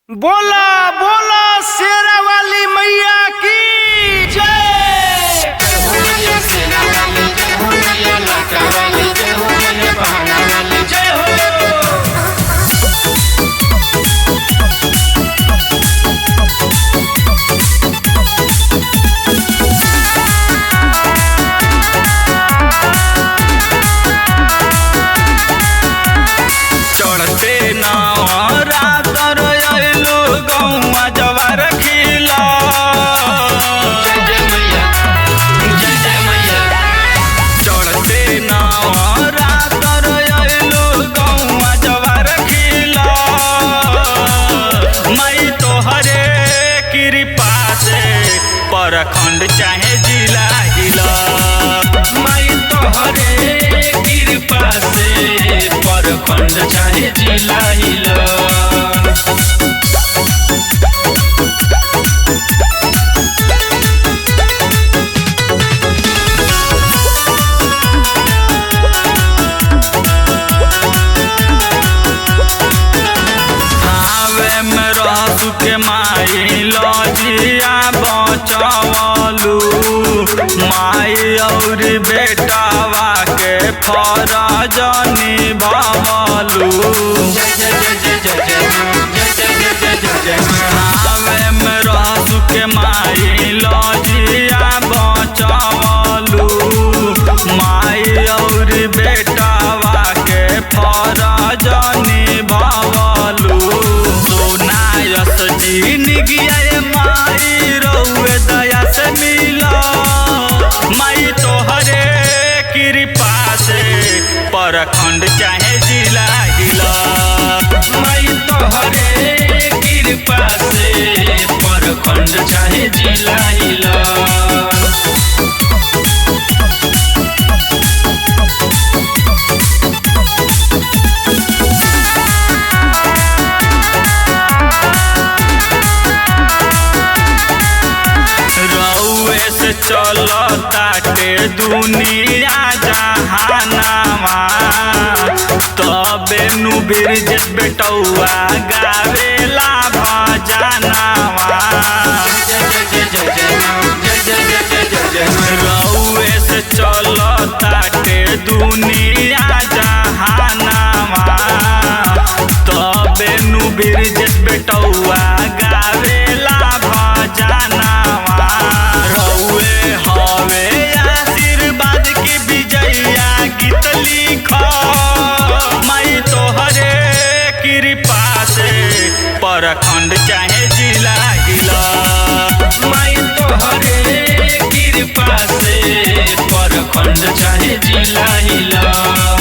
बोला बोला शेरा वाली मैया की जय। जय हो। चढ़ते नवरात्र अइलो गौआ जवार खिला। चढ़ते नवरात्र अइलो गौआ जवार खिला। मैं तोहरे कृपा से प्रखंड चाहे जिला हिला। मैं तोहरे कृपा से प्रखंड चाहे जिला हिला। के माई लजिया बचवलू। माई और बेटावा के फरज निभावलू। के माई लजिया बचवलू। माई और बेटावा के फरज निभावलू। सोनायस जिंदगी माई रउए दया से मिला। माई तोहरे कृपा से प्रखंड चाहे जिला हिला। माई तोहरे कृपा से प्रखंड चाहे जिला हिला। चलो ताटे दुनिया जहानावा। तबे नु बिरजेश बेटौआ गावेला भजनावा। रउए से चलो ताटे दुनिया जहानावा। तबे नु बिरजेश बेटौआ गावेला भजनावा। हवे आशीर्वाद के विजया गीत लिख। माई तोहरे कृपा से प्रखंड चाहे जिला हिला। माई तोहरे कृपा से प्रखंड चाहे जिला हिला।